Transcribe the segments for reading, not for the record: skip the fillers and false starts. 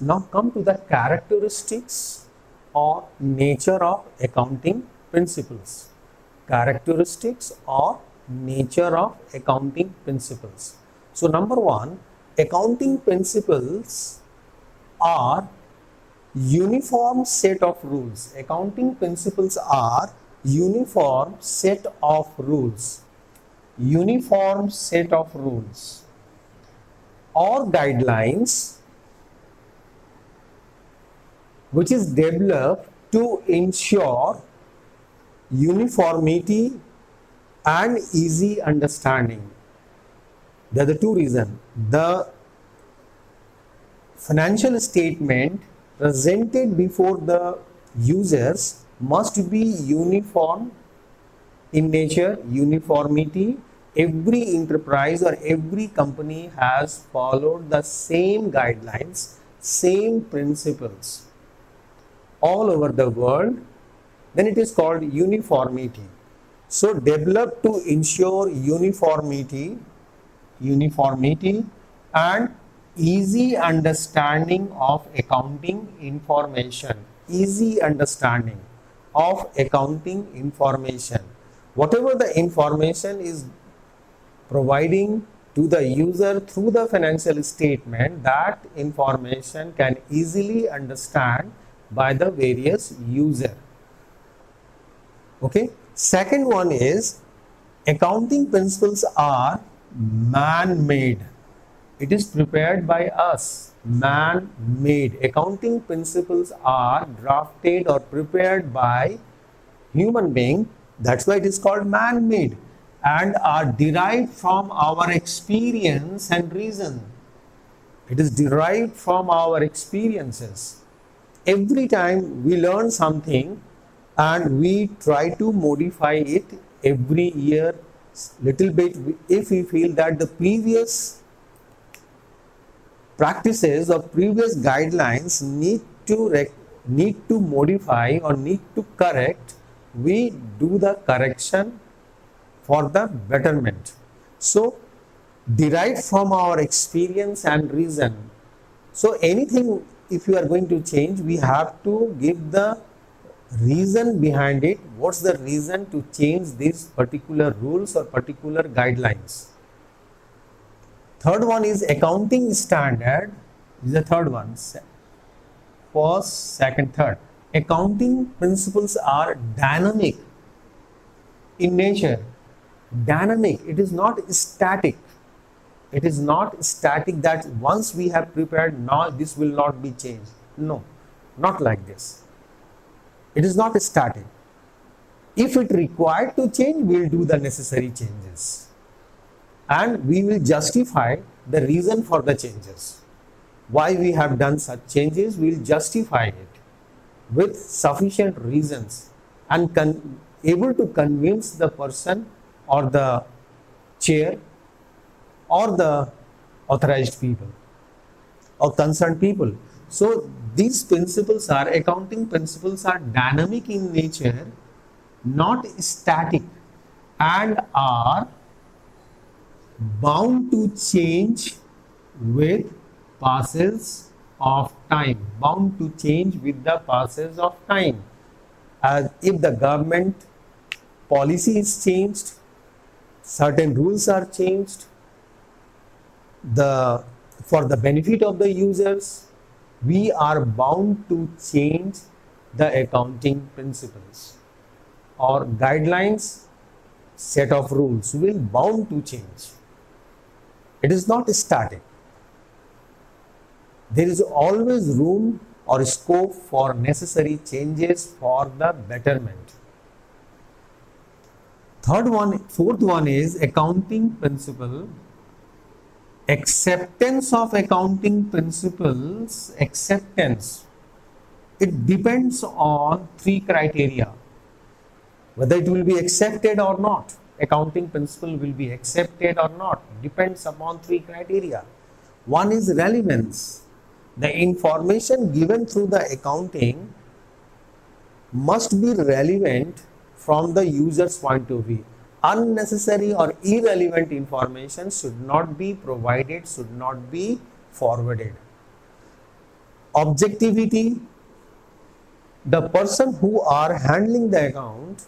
Now come to the characteristics or nature of accounting principles. Characteristics or nature of accounting principles. So number one, accounting principles are uniform set of rules. Accounting principles are uniform set of rules. Uniform set of rules or guidelines which is developed to ensure uniformity and easy understanding. There are the two reasons. The financial statement presented before the users must be uniform in nature, uniformity. Every enterprise or every company has followed the same guidelines, same principles all over the world, then it is called uniformity. So developed to ensure uniformity and easy understanding of accounting information. Easy understanding of accounting information. Whatever the information is providing to the user through the financial statement, that information can easily understand by the various user. Okay. Second one is accounting principles are man-made. It is prepared by us. Man-made. Accounting principles are drafted or prepared by human being. That's why it is called man-made and are derived from our experience and reason. It is derived from our experiences. Every time we learn something and we try to modify it every year little bit, if we feel that the previous practices or previous guidelines need to modify or need to correct, we do the correction for the betterment. So derived from our experience and reason. So anything, if you are going to change, we have to give the reason behind it. What's the reason to change these particular rules or particular guidelines? Third one is accounting standard. This is the third one. First, second, third. Accounting principles are dynamic in nature. Dynamic. It is not static. It is not static that once we have prepared, now this will not be changed. No, not like this. It is not static. If it required to change, we will do the necessary changes. And we will justify the reason for the changes. Why we have done such changes, we will justify it with sufficient reasons and able to convince the person or the chair or the authorized people or concerned people. So these principles are, accounting principles are dynamic in nature, not static, and are bound to change with passes of time. Bound to change with the passes of time. As if the government policy is changed, certain rules are changed, for the benefit of the users, we are bound to change the accounting principles or guidelines, set of rules will bound to change. It is not static. There is always room or scope for necessary changes for the betterment. Fourth one is accounting principle. Acceptance of accounting principles, acceptance. It depends on three criteria. Whether it will be accepted or not. Accounting principle will be accepted or not. Depends upon three criteria. One is relevance. The information given through the accounting must be relevant from the user's point of view. Unnecessary or irrelevant information should not be provided, should not be forwarded. objectivity, the person who are handling the account,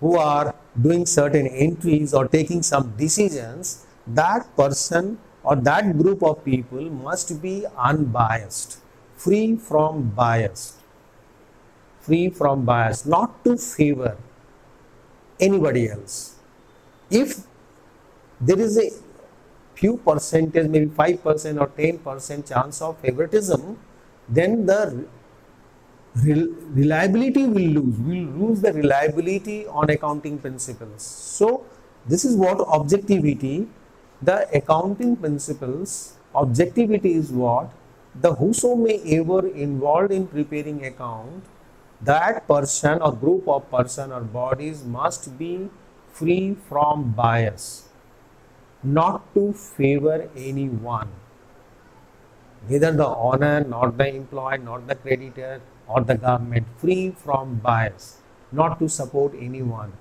who are doing certain entries or taking some decisions, that person or that group of people must be unbiased, free from bias, not to favor anybody else. If there is a few percentage, maybe 5% or 10% chance of favoritism, then the reliability will lose. We'll lose the reliability on accounting principles. So this is what objectivity, the accounting principles, objectivity is what the whoso may ever involved in preparing account, that person or group of person or bodies must be free from bias, not to favor anyone, neither the owner, not the employee, not the creditor or the government, free from bias, not to support anyone,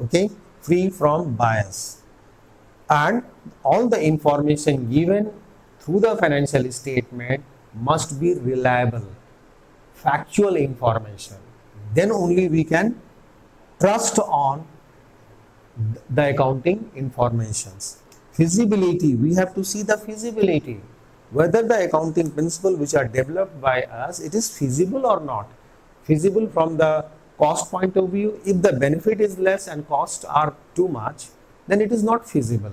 okay, free from bias. And all the information given through the financial statement must be reliable, factual information. Then only we can trust on the accounting informations. Feasibility, we have to see the feasibility, whether the accounting principle which are developed by us, it is feasible or not. Feasible from the cost point of view. If the benefit is less and costs are too much, then it is not feasible.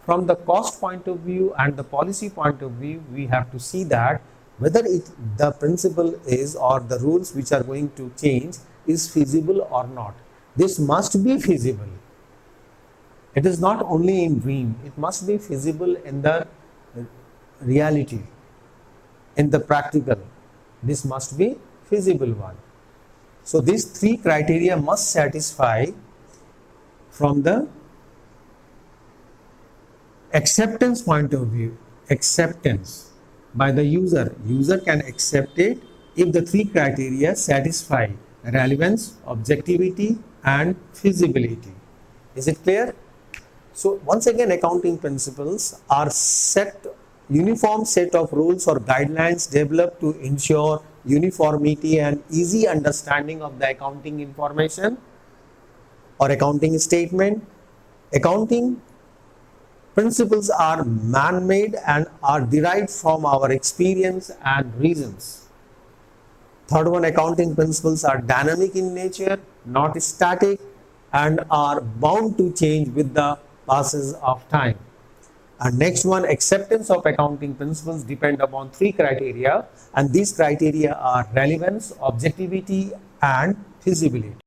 From the cost point of view and the policy point of view, we have to see that whether the principle is or the rules which are going to change is feasible or not. This must be feasible. It is not only in dream, it must be feasible in the reality, in the practical. This must be feasible one. So these three criteria must satisfy from the acceptance point of view. Acceptance by the user can accept it if the three criteria satisfy relevance, objectivity and feasibility. Is it clear? So once again, accounting principles are uniform set of rules or guidelines developed to ensure uniformity and easy understanding of the accounting information or accounting statement. Accounting principles are man-made and are derived from our experience and reasons. Third one, accounting principles are dynamic in nature, not static, and are bound to change with the passes of time. And next one, acceptance of accounting principles depend upon three criteria, and these criteria are relevance, objectivity and feasibility.